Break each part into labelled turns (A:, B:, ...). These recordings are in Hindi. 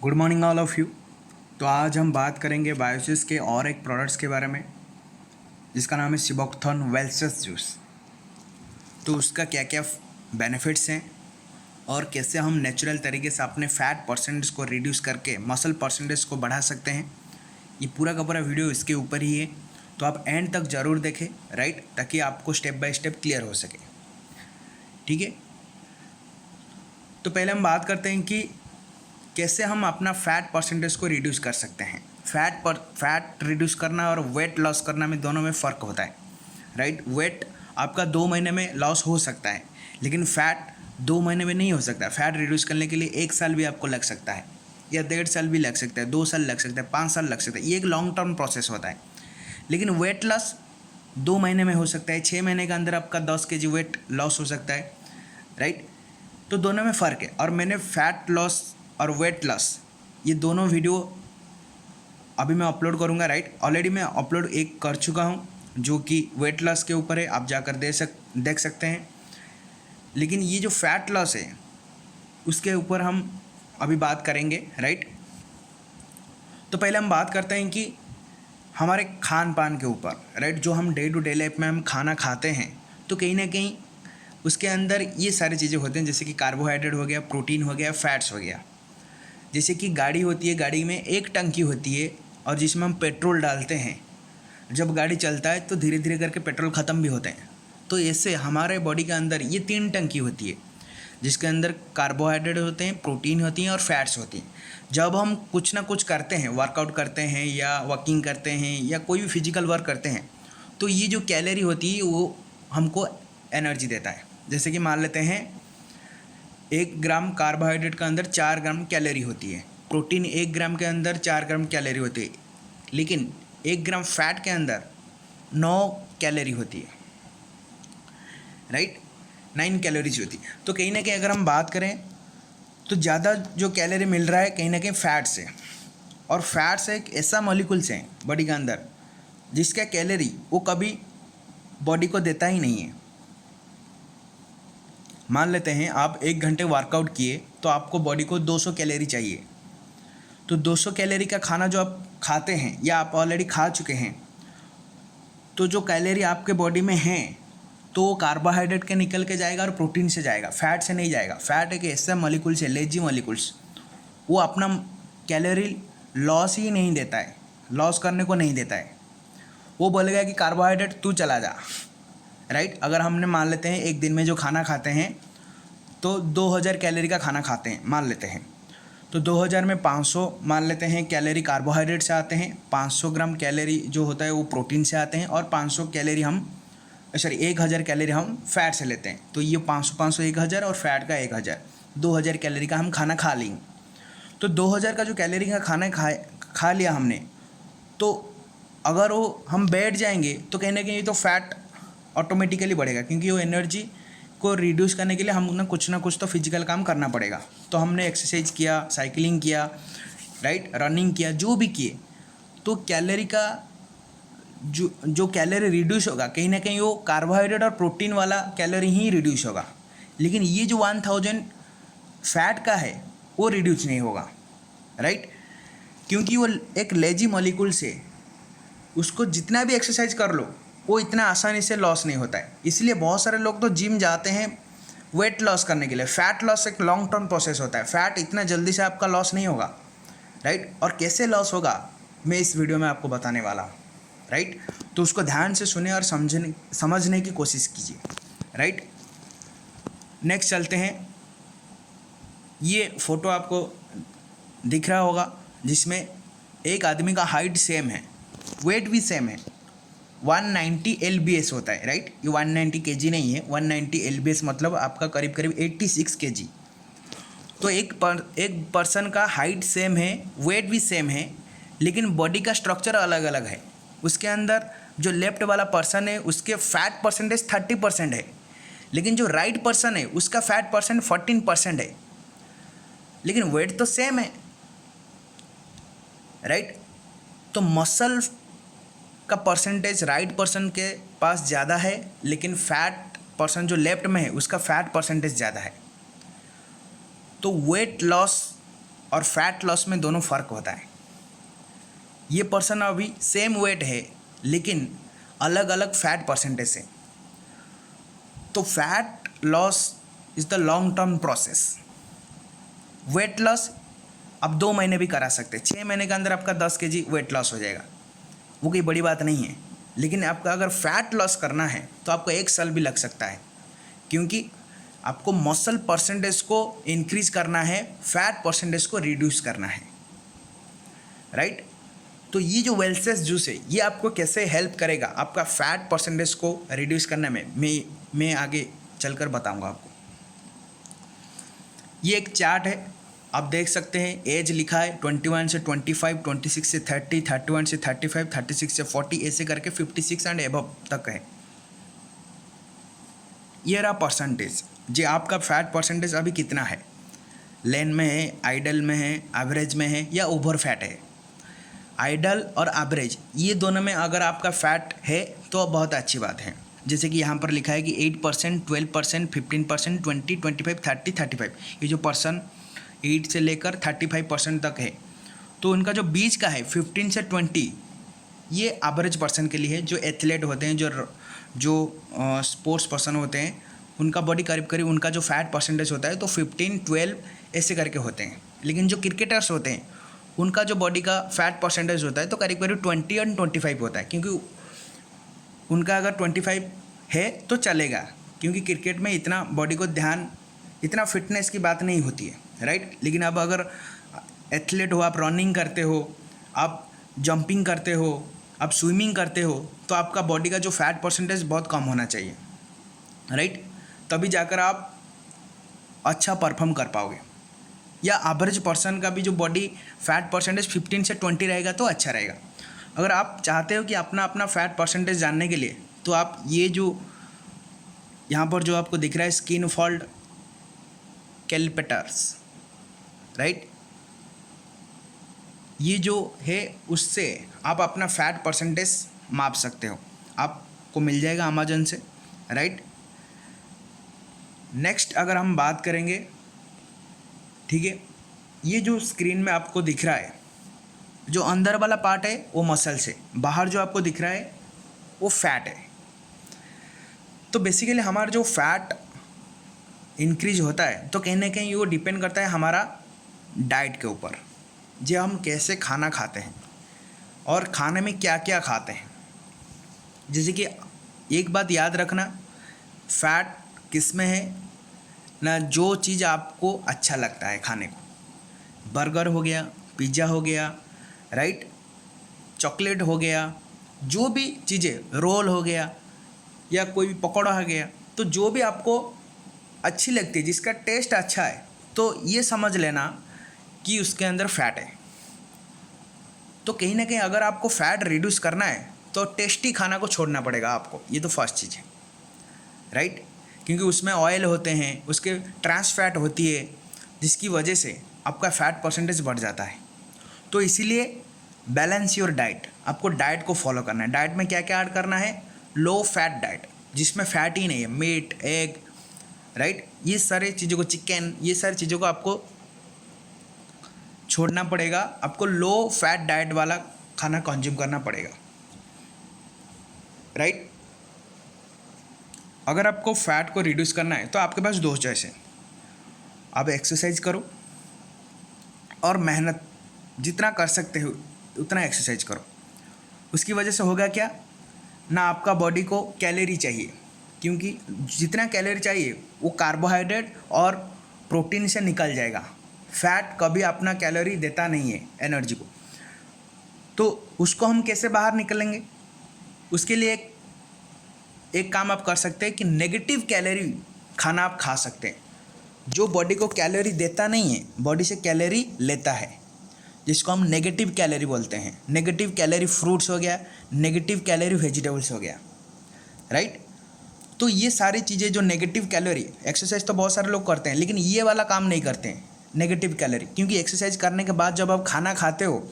A: Good morning all of you. तो आज हम बात करेंगे बायोसिस के और एक प्रोडक्ट्स के बारे में जिसका नाम है सिबोक्थन वेलसेस जूस। तो उसका क्या क्या बेनिफिट्स हैं और कैसे हम नेचुरल तरीके से अपने फैट परसेंटेज को रिड्यूस करके मसल परसेंटेज को बढ़ा सकते हैं, ये पूरा का पूरा वीडियो इसके ऊपर ही है। तो आप एंड तक ज़रूर देखें, राइट, ताकि आपको स्टेप बाय स्टेप क्लियर हो सके। ठीक है, तो पहले हम बात करते हैं कि कैसे हम अपना फैट परसेंटेज को रिड्यूस कर सकते हैं। फैट रिड्यूस करना और वेट लॉस करना में दोनों में फ़र्क होता है, राइट। वेट आपका 2 महीने में लॉस हो सकता है, लेकिन फैट 2 महीने में नहीं हो सकता। फैट रिड्यूस करने के लिए 1 साल भी आपको लग सकता है, या 1.5 साल भी लग सकता है, 2 साल लग सकता है, 5 साल लग सकता है। ये एक लॉन्ग टर्म प्रोसेस होता है। लेकिन वेट लॉस 2 महीने में हो सकता है, 6 महीने के अंदर आपका 10 kg वेट लॉस हो सकता है, राइट। तो दोनों में फ़र्क है। और मैंने फैट लॉस और वेट लॉस ये दोनों वीडियो अभी मैं अपलोड करूँगा, राइट। ऑलरेडी मैं अपलोड एक कर चुका हूँ जो कि वेट लॉस के ऊपर है, आप जाकर देख सकते हैं। लेकिन ये जो फैट लॉस है उसके ऊपर हम अभी बात करेंगे, राइट। तो पहले हम बात करते हैं कि हमारे खान पान के ऊपर, राइट। जो हम डे टू डे लाइफ में हम खाना खाते हैं, तो कहीं ना कहीं उसके अंदर ये सारी चीज़ें होती हैं, जैसे कि कार्बोहाइड्रेट हो गया, प्रोटीन हो गया, फैट्स हो गया। जैसे कि गाड़ी होती है, गाड़ी में एक टंकी होती है और जिसमें हम पेट्रोल डालते हैं। जब गाड़ी चलता है तो धीरे धीरे करके पेट्रोल ख़त्म भी होते हैं। तो ऐसे हमारे बॉडी के अंदर ये 3 टंकी होती है, जिसके अंदर कार्बोहाइड्रेट होते हैं, प्रोटीन होती हैं और फैट्स होती हैं। जब हम कुछ ना कुछ करते हैं, वर्कआउट करते हैं या वॉकिंग करते हैं या कोई भी फिजिकल वर्क करते हैं, तो ये जो कैलोरी होती है वो हमको एनर्जी देता है। जैसे कि मान लेते हैं 1 ग्राम कार्बोहाइड्रेट के अंदर 4 ग्राम कैलोरी होती है, प्रोटीन 1 ग्राम के अंदर 4 ग्राम कैलोरी होती है, लेकिन 1 ग्राम फैट के अंदर 9 कैलोरी होती है, राइट। 9 कैलोरीज होती है। तो कहीं ना कहीं अगर हम बात करें तो ज़्यादा जो कैलोरी मिल रहा है कहीं ना कहीं फैट से। और फैट्स एक ऐसा मॉलिक्यूल्स है बॉडी के अंदर जिसका कैलोरी वो कभी बॉडी को देता ही नहीं है। मान लेते हैं आप 1 घंटे वर्कआउट किए तो आपको बॉडी को 200 कैलोरी चाहिए। तो 200 कैलोरी का खाना जो आप खाते हैं या आप ऑलरेडी खा चुके हैं, तो जो कैलोरी आपके बॉडी में है तो वो कार्बोहाइड्रेट के निकल के जाएगा और प्रोटीन से जाएगा, फैट से नहीं जाएगा। फैट एक ऐसा मॉलिक्यूल्स है, लेजी मॉलिक्यूल्स, वो अपना कैलोरी लॉस ही नहीं देता है, लॉस करने को नहीं देता है। वो बोलेगा कि कार्बोहाइड्रेट तू चला जा, राइट। अगर हमने मान लेते हैं एक दिन में जो खाना खाते हैं तो 2000 कैलोरी का खाना खाते हैं मान लेते हैं, तो 2000 में 500 मान लेते हैं कैलोरी कार्बोहाइड्रेट से आते हैं, 500 ग्राम कैलोरी जो होता है वो प्रोटीन से आते हैं, और 500 कैलोरी हम 1000 कैलोरी हम फैट से लेते हैं। तो ये 500 1000 और फैट का 1000, 2000 कैलोरी का हम खाना खा लेंगे। तो 2000 का जो कैलोरी का खाना खा लिया हमने, तो अगर वो हम बैठ जाएंगे तो कहीं ना कहीं तो फैट ऑटोमेटिकली बढ़ेगा, क्योंकि वो एनर्जी को रिड्यूस करने के लिए हम ना कुछ तो फिजिकल काम करना पड़ेगा। तो हमने एक्सरसाइज किया, साइकिलिंग किया, राइट, रनिंग किया, जो भी किए, तो कैलोरी का जो कैलोरी रिड्यूस होगा कहीं ना कहीं वो कार्बोहाइड्रेट और प्रोटीन वाला कैलोरी ही रिड्यूस होगा। लेकिन ये जो 1000 फैट का है वो रिड्यूस नहीं होगा, राइट, क्योंकि वो एक लेजी मॉलिक्यूल से उसको जितना भी एक्सरसाइज कर लो वो इतना आसानी से लॉस नहीं होता है। इसलिए बहुत सारे लोग तो जिम जाते हैं वेट लॉस करने के लिए। फैट लॉस एक लॉन्ग टर्म प्रोसेस होता है, फैट इतना जल्दी से आपका लॉस नहीं होगा, राइट। और कैसे लॉस होगा मैं इस वीडियो में आपको बताने वाला हूँ, राइट। तो उसको ध्यान से सुने और समझने की कोशिश कीजिए, राइट। नेक्स्ट चलते हैं। ये फ़ोटो आपको दिख रहा होगा जिसमें एक आदमी का हाइट सेम है, वेट भी सेम है, 190 LBS होता है, राइट। ये 190 kg नहीं है, 190 LBS मतलब आपका करीब करीब 86 kg। तो एक पर्सन का हाइट सेम है, वेट भी सेम है, लेकिन बॉडी का स्ट्रक्चर अलग अलग है। उसके अंदर जो लेफ्ट वाला पर्सन है उसके फैट परसेंटेज 30% है, लेकिन जो राइट पर्सन है उसका फैट परसेंट 14% है, लेकिन वेट तो सेम है, राइट। तो मसल का परसेंटेज राइट पर्सन के पास ज़्यादा है, लेकिन फैट पर्सन जो लेफ्ट में है उसका फैट परसेंटेज ज़्यादा है। तो वेट लॉस और फैट लॉस में दोनों फ़र्क होता है। ये पर्सन अभी सेम वेट है लेकिन अलग अलग फैट परसेंटेज है। तो fat loss is the long term process. Weight loss आप 2 महीने भी करा सकते हैं, 6 महीने के अंदर आपका 10 kg वेट लॉस हो जाएगा, वो कोई बड़ी बात नहीं है। लेकिन आपका अगर फैट लॉस करना है तो आपको 1 साल भी लग सकता है, क्योंकि आपको मसल परसेंटेज को इंक्रीज करना है, फैट परसेंटेज को रिड्यूस करना है, राइट। तो ये जो वेलसेस जूस है ये आपको कैसे हेल्प करेगा आपका फैट परसेंटेज को रिड्यूस करने में, मैं आगे चलकर बताऊंगा आपको। ये एक चार्ट है, आप देख सकते हैं। एज लिखा है 21 से 25, 26 से 30, 31 से 35, 36 से 40, ऐसे करके 56 एंड एबव तक है। ये रहा परसेंटेज, जो आपका फैट परसेंटेज अभी कितना है, लेन में है, आइडल में है, एवरेज में है या ओवर फैट है। आइडल और एवरेज ये दोनों में अगर आपका फैट है तो बहुत अच्छी बात है। जैसे कि यहाँ पर लिखा है कि 8%, 12%, 15%, 20, 25, 30, 35, ये जो पर्सन 8 से लेकर 35% तक है, तो उनका जो बीच का है 15 से 20, ये एवरेज पर्सन के लिए है। जो एथलीट होते हैं, जो स्पोर्ट्स पर्सन होते हैं, उनका बॉडी करीब करीब उनका जो फैट परसेंटेज होता है तो 15, 12 ऐसे करके होते हैं। लेकिन जो क्रिकेटर्स होते हैं उनका जो बॉडी का फैट परसेंटेज होता है तो करीब करीब 20 और 25 होता है, क्योंकि उनका अगर 25 है तो चलेगा, क्योंकि क्रिकेट में इतना बॉडी को ध्यान, इतना फिटनेस की बात नहीं होती है, राइट। लेकिन अब अगर एथलीट हो, आप रनिंग करते हो, आप जंपिंग करते हो, आप स्विमिंग करते हो, तो आपका बॉडी का जो फैट परसेंटेज बहुत कम होना चाहिए, राइट। तभी जाकर आप अच्छा परफॉर्म कर पाओगे। या एवरेज पर्सन का भी जो बॉडी फैट परसेंटेज 15 से 20 रहेगा तो अच्छा रहेगा। अगर आप चाहते हो कि अपना अपना फैट परसेंटेज जानने के लिए, तो आप ये जो यहाँ पर जो आपको दिख रहा है स्किन फोल्ड कैलकुलेटर्स, राइट, ये जो है उससे आप अपना फैट परसेंटेज माप सकते हो। आपको मिल जाएगा अमेजन से, राइट। नेक्स्ट अगर हम बात करेंगे, ठीक है, ये जो स्क्रीन में आपको दिख रहा है, जो अंदर वाला पार्ट है वो मसल्स है, बाहर जो आपको दिख रहा है वो फैट है। तो बेसिकली हमारा जो फैट इंक्रीज होता है तो कहीं ना कहीं वो डिपेंड करता है हमारा डाइट के ऊपर, जो हम कैसे खाना खाते हैं और खाने में क्या क्या खाते हैं। जैसे कि एक बात याद रखना, फैट किस में है ना, जो चीज़ आपको अच्छा लगता है खाने को, बर्गर हो गया, पिज़्ज़ा हो गया, राइट, चॉकलेट हो गया, जो भी चीज़ें, रोल हो गया या कोई भी पकौड़ा हो गया, तो जो भी आपको अच्छी लगती है, जिसका टेस्ट अच्छा है, तो ये समझ लेना कि उसके अंदर फैट है। तो कहीं ना कहीं अगर आपको फैट रिड्यूस करना है तो टेस्टी खाना को छोड़ना पड़ेगा आपको, ये तो फर्स्ट चीज़ है, राइट। क्योंकि उसमें ऑयल होते हैं, उसके ट्रांस फैट होती है, जिसकी वजह से आपका फैट परसेंटेज बढ़ जाता है। तो इसीलिए बैलेंस योर डाइट, आपको डाइट को फॉलो करना है। डाइट में क्या क्या ऐड करना है, लो फैट डाइट, जिसमें फैट ही नहीं है, मीट, एग, राइट, ये सारे चीज़ों को, चिकन, ये सारी चीज़ों को आपको छोड़ना पड़ेगा। आपको लो फैट डाइट वाला खाना कंज्यूम करना पड़ेगा, राइट। अगर आपको फैट को रिड्यूस करना है तो आपके पास दो चॉइस है, आप एक्सरसाइज करो और मेहनत जितना कर सकते हो उतना एक्सरसाइज करो। उसकी वजह से होगा क्या ना, आपका बॉडी को कैलोरी चाहिए, क्योंकि जितना कैलोरी चाहिए वो कार्बोहाइड्रेट और प्रोटीन से निकल जाएगा। फैट कभी अपना कैलोरी देता नहीं है एनर्जी को, तो उसको हम कैसे बाहर निकलेंगे, उसके लिए एक काम आप कर सकते हैं कि नेगेटिव कैलोरी खाना आप खा सकते हैं, जो बॉडी को कैलोरी देता नहीं है, बॉडी से कैलोरी लेता है, जिसको हम नेगेटिव कैलोरी बोलते हैं। नेगेटिव कैलोरी फ्रूट्स हो गया, नेगेटिव कैलोरी वेजिटेबल्स हो गया, राइट। तो ये सारी चीज़ें जो नेगेटिव कैलोरी, एक्सरसाइज तो बहुत सारे लोग करते हैं लेकिन ये वाला काम नहीं करते हैं नेगेटिव कैलोरी, क्योंकि एक्सरसाइज करने के बाद जब आप खाना खाते हो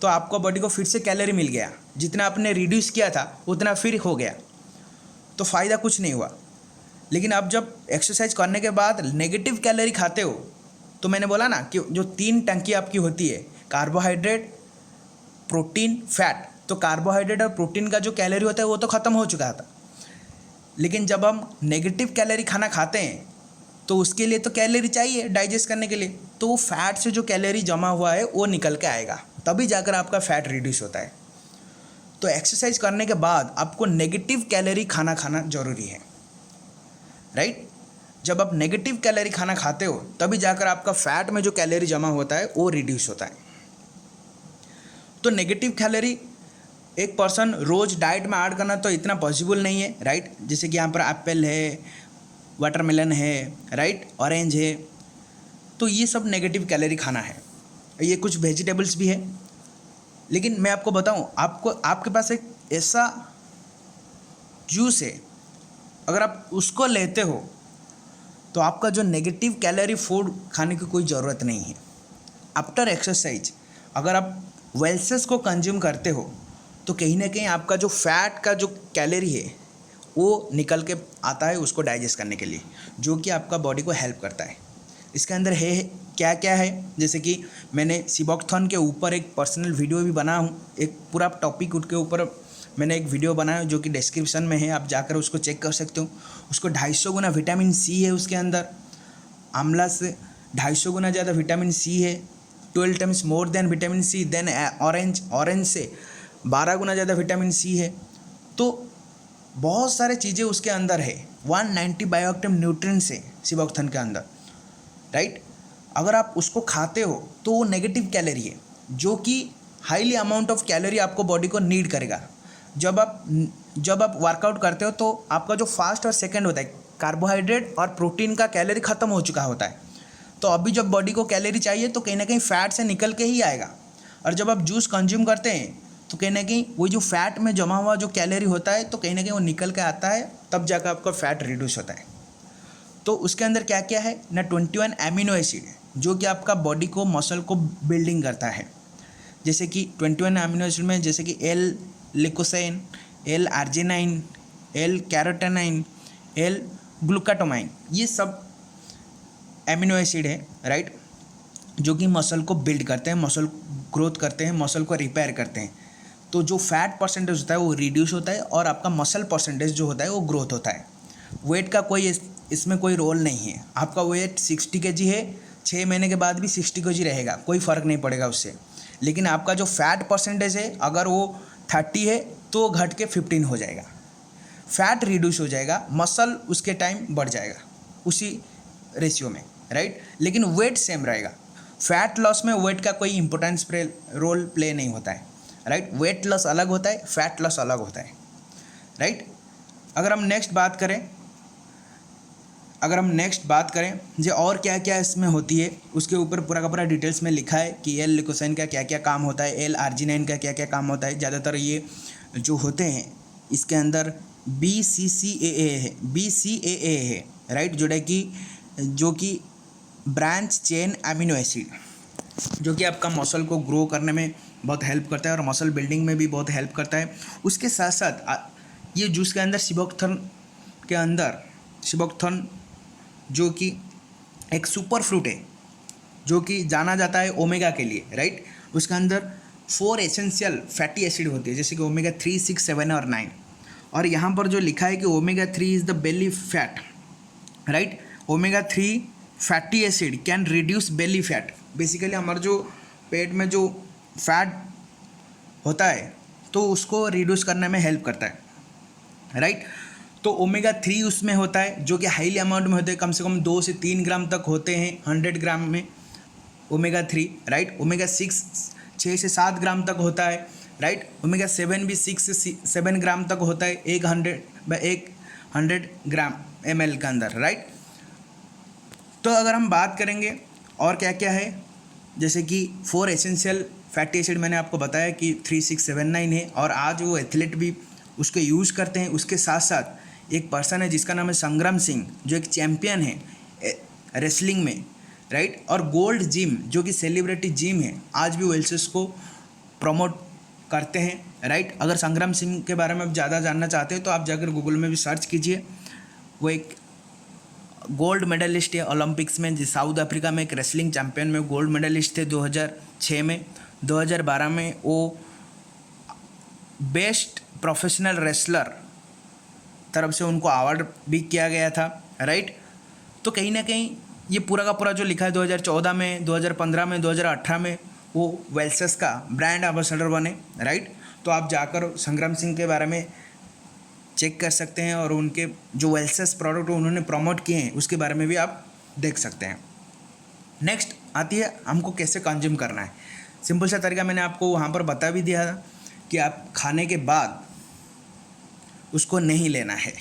A: तो आपको बॉडी को फिर से कैलोरी मिल गया, जितना आपने रिड्यूस किया था उतना फिर हो गया, तो फ़ायदा कुछ नहीं हुआ। लेकिन अब जब एक्सरसाइज करने के बाद नेगेटिव कैलोरी खाते हो तो मैंने बोला ना कि जो 3 टंकी आपकी होती है, कार्बोहाइड्रेट, प्रोटीन, फैट। तो कार्बोहाइड्रेट और प्रोटीन का जो कैलोरी होता है वो तो ख़त्म हो चुका था, लेकिन जब हम नेगेटिव कैलोरी खाना खाते हैं तो उसके लिए तो कैलोरी चाहिए डाइजेस्ट करने के लिए, तो वो फैट से जो कैलोरी जमा हुआ है वो निकल के आएगा, तभी जाकर आपका फैट रिड्यूस होता है। तो एक्सरसाइज करने के बाद आपको नेगेटिव कैलोरी खाना खाना जरूरी है, राइट। जब आप नेगेटिव कैलोरी खाना खाते हो तभी जाकर आपका फैट में जो कैलोरी जमा होता है वो रिड्यूस होता है। तो नेगेटिव कैलोरी एक पर्सन रोज़ डाइट में ऐड करना तो इतना पॉसिबल नहीं है, राइट। जैसे कि यहाँ पर एप्पल है, वाटरमेलन है, राइट, ऑरेंज है, तो ये सब नेगेटिव कैलोरी खाना है। ये कुछ वेजिटेबल्स भी है, लेकिन मैं आपको बताऊं, आपके पास एक ऐसा जूस है, अगर आप उसको लेते हो तो आपका जो नेगेटिव कैलोरी फूड खाने की कोई ज़रूरत नहीं है। आफ्टर एक्सरसाइज अगर आप वेल्सेस को कंज्यूम करते हो तो कहीं ना कहीं आपका जो फैट का जो कैलोरी है वो निकल के आता है उसको डाइजेस्ट करने के लिए, जो कि आपका बॉडी को हेल्प करता है। इसके अंदर है क्या क्या है, जैसे कि मैंने सिबोक्थन के ऊपर एक पर्सनल वीडियो भी बना हूँ, एक पूरा टॉपिक के ऊपर मैंने एक वीडियो बनाया जो कि डिस्क्रिप्शन में है, आप जाकर उसको चेक कर सकते हो। उसको 250 गुना विटामिन सी है उसके अंदर, आंवला से 250 गुना ज़्यादा विटामिन सी है, 12 times more than vitamin C than orange से 12 गुना ज़्यादा विटामिन सी है। तो बहुत सारे चीज़ें उसके अंदर है, 190 बायोएक्टिव न्यूट्रिएंट्स है सिबोक्थन के अंदर, राइट। अगर आप उसको खाते हो तो वो नेगेटिव कैलोरी है, जो कि हाईली अमाउंट ऑफ कैलोरी आपको बॉडी को नीड करेगा। जब आप वर्कआउट करते हो तो आपका जो फर्स्ट और सेकंड होता है, कार्बोहाइड्रेट और प्रोटीन का कैलोरी ख़त्म हो चुका होता है, तो अभी जब बॉडी को कैलोरी चाहिए तो कहीं ना कहीं फैट से निकल के ही आएगा। और जब आप जूस कंज्यूम करते हैं तो कहीं ना कहीं वो जो फैट में जमा हुआ जो कैलोरी होता है तो कहीं ना कहीं वो निकल के आता है, तब जाकर आपका फैट रिड्यूस होता है। तो उसके अंदर क्या क्या है ना, 21 एमिनो एसिड जो कि आपका बॉडी को मसल को बिल्डिंग करता है। जैसे कि 21 एमिनो एसिड में जैसे कि L leucine, L arginine, L carnitine, L glutamine, ये सब एमिनो एसिड है, राइट, जो कि मसल को बिल्ड करते हैं, मसल ग्रोथ करते हैं, मसल को रिपेयर करते हैं। तो जो फैट परसेंटेज होता है वो रिड्यूस होता है और आपका मसल परसेंटेज जो होता है वो ग्रोथ होता है। वेट का कोई इसमें कोई रोल नहीं है। आपका वेट 60 kg है, 6 महीने के बाद भी 60 kg रहेगा, कोई फ़र्क नहीं पड़ेगा उससे। लेकिन आपका जो फैट परसेंटेज है अगर वो 30 है तो घट के 15 हो जाएगा, फैट रिड्यूस हो जाएगा, मसल उसके टाइम बढ़ जाएगा उसी रेशियो में, राइट। लेकिन वेट सेम रहेगा। फैट लॉस में वेट का कोई इंपॉर्टेंस रोल प्ले नहीं होता है, राइट। वेट लॉस अलग होता है, फैट लॉस अलग होता है, राइट। अगर हम नेक्स्ट बात करें जो और क्या क्या इसमें होती है, उसके ऊपर पूरा का पूरा डिटेल्स में लिखा है कि एल लिकोसाइन का क्या क्या काम होता है, एल आर्जिनाइन का क्या क्या काम होता है। ज़्यादातर ये जो होते हैं इसके अंदर BCAA है, राइट, जो कि ब्रांच चेन एमिनो एसिड, जो कि आपका मसल को ग्रो करने में बहुत हेल्प करता है और मसल बिल्डिंग में भी बहुत हेल्प करता है। उसके साथ साथ ये जूस के अंदर सिबोक्थन जो कि एक सुपर फ्रूट है, जो कि जाना जाता है ओमेगा के लिए, राइट। उसके अंदर 4 एसेंशियल फैटी एसिड होती है, जैसे कि ओमेगा 3, 6, 7 और 9। और यहाँ पर जो लिखा है कि omega 3 is the belly fat, right. Omega 3 fatty acid can reduce belly fat. Basically हमारा जो पेट में जो फैट होता है तो उसको रिड्यूस करने में हेल्प करता है, राइट। तो ओमेगा 3 उसमें होता है जो कि हाईली अमाउंट में होते हैं, कम से कम 2 से 3 ग्राम तक होते हैं 100 ग्राम में ओमेगा 3, राइट। ओमेगा 6 6 से 7 ग्राम तक होता है, राइट। ओमेगा 7 भी 6 से 7 ग्राम तक होता है 100 ग्राम ml के अंदर, राइट। तो अगर हम बात करेंगे और क्या क्या है, जैसे कि 4 एसेंशियल फैटी एसिड मैंने आपको बताया कि 3, 6, 7, 9 है, और आज वो एथलीट भी उसको यूज़ करते हैं। उसके साथ साथ एक पर्सन है जिसका नाम है संग्राम सिंह, जो एक चैम्पियन है रेसलिंग में, राइट। और गोल्ड जिम जो कि सेलिब्रिटी जिम है, आज भी वेल्सेस को प्रमोट करते हैं, राइट। अगर संग्राम सिंह के बारे में आप ज़्यादा जानना चाहते हैं तो आप जाकर गूगल में भी सर्च कीजिए। वो एक गोल्ड मेडलिस्ट है ओलंपिक्स में, साउथ अफ्रीका में एक रेसलिंग चैंपियन में गोल्ड मेडलिस्ट थे 2006 में। 2012 में वो बेस्ट प्रोफेशनल रेसलर तरफ से उनको अवार्ड भी किया गया था, राइट। तो कहीं ना कहीं ये पूरा का पूरा जो लिखा है 2014 में, 2015 में, 2018 में वो वेल्सेस का ब्रांड एम्बेसडर बने, राइट। तो आप जाकर संग्राम सिंह के बारे में चेक कर सकते हैं और उनके जो वेल्सेस प्रोडक्ट उन्होंने प्रमोट किए हैं उसके बारे में भी आप देख सकते हैं। नेक्स्ट आती है हमको कैसे कंज्यूम करना है। सिंपल सा तरीका मैंने आपको वहाँ पर बता भी दिया था कि आप खाने के बाद उसको नहीं लेना है,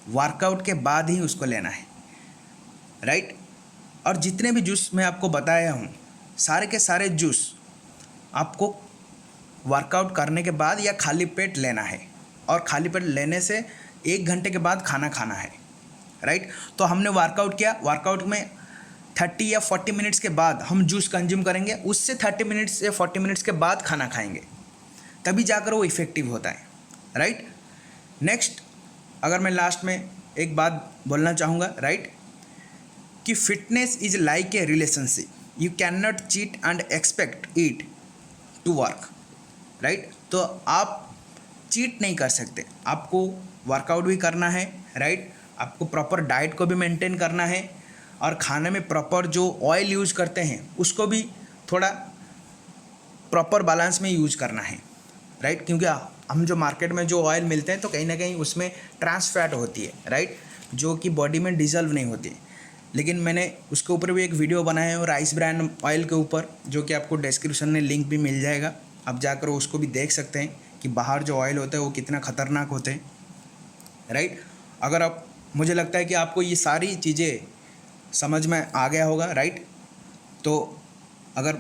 A: वर्कआउट के बाद ही उसको लेना है, राइट। और जितने भी जूस मैं आपको बताया हूँ सारे के सारे जूस आपको वर्कआउट करने के बाद या खाली पेट लेना है, और खाली पेट लेने से 1 घंटे के बाद खाना खाना है, राइट। तो हमने वर्कआउट किया, वर्कआउट में 30 या 40 मिनट्स के बाद हम जूस कंज्यूम करेंगे, उससे 30 मिनट्स या 40 मिनट्स के बाद खाना खाएंगे, तभी जाकर वो इफ़ेक्टिव होता है, राइट। नेक्स्ट अगर मैं लास्ट में एक बात बोलना चाहूँगा, राइट, कि fitness is like a relationship, you can not cheat and expect it to work, right. तो आप चीट नहीं कर सकते, आपको वर्कआउट भी करना है, राइट। आपको प्रॉपर डाइट को भी मेंटेन करना है और खाने में प्रॉपर जो ऑयल यूज़ करते हैं उसको भी थोड़ा प्रॉपर बैलेंस में यूज़ करना है, राइट। क्योंकि हम जो मार्केट में जो ऑयल मिलते हैं तो कहीं ना कहीं उसमें ट्रांस फैट होती है, राइट, जो कि बॉडी में डिजल्व नहीं होती है। लेकिन मैंने उसके ऊपर भी एक वीडियो बनाया है और राइस ब्रांड ऑयल के ऊपर, जो कि आपको डिस्क्रिप्शन में लिंक भी मिल जाएगा, आप जाकर उसको भी देख सकते हैं कि बाहर जो ऑयल होता है वो कितना ख़तरनाक होते हैं, राइट। अगर आप, मुझे लगता है कि आपको ये सारी चीज़ें समझ में आ गया होगा, राइट। तो अगर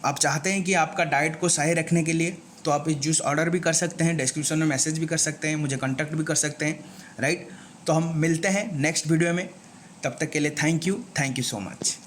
A: आप चाहते हैं कि आपका डाइट को सही रखने के लिए तो आप इस जूस ऑर्डर भी कर सकते हैं, डिस्क्रिप्शन में मैसेज भी कर सकते हैं, मुझे कॉन्टैक्ट भी कर सकते हैं, राइट। तो हम मिलते हैं नेक्स्ट वीडियो में, तब तक के लिए थैंक यू सो मच।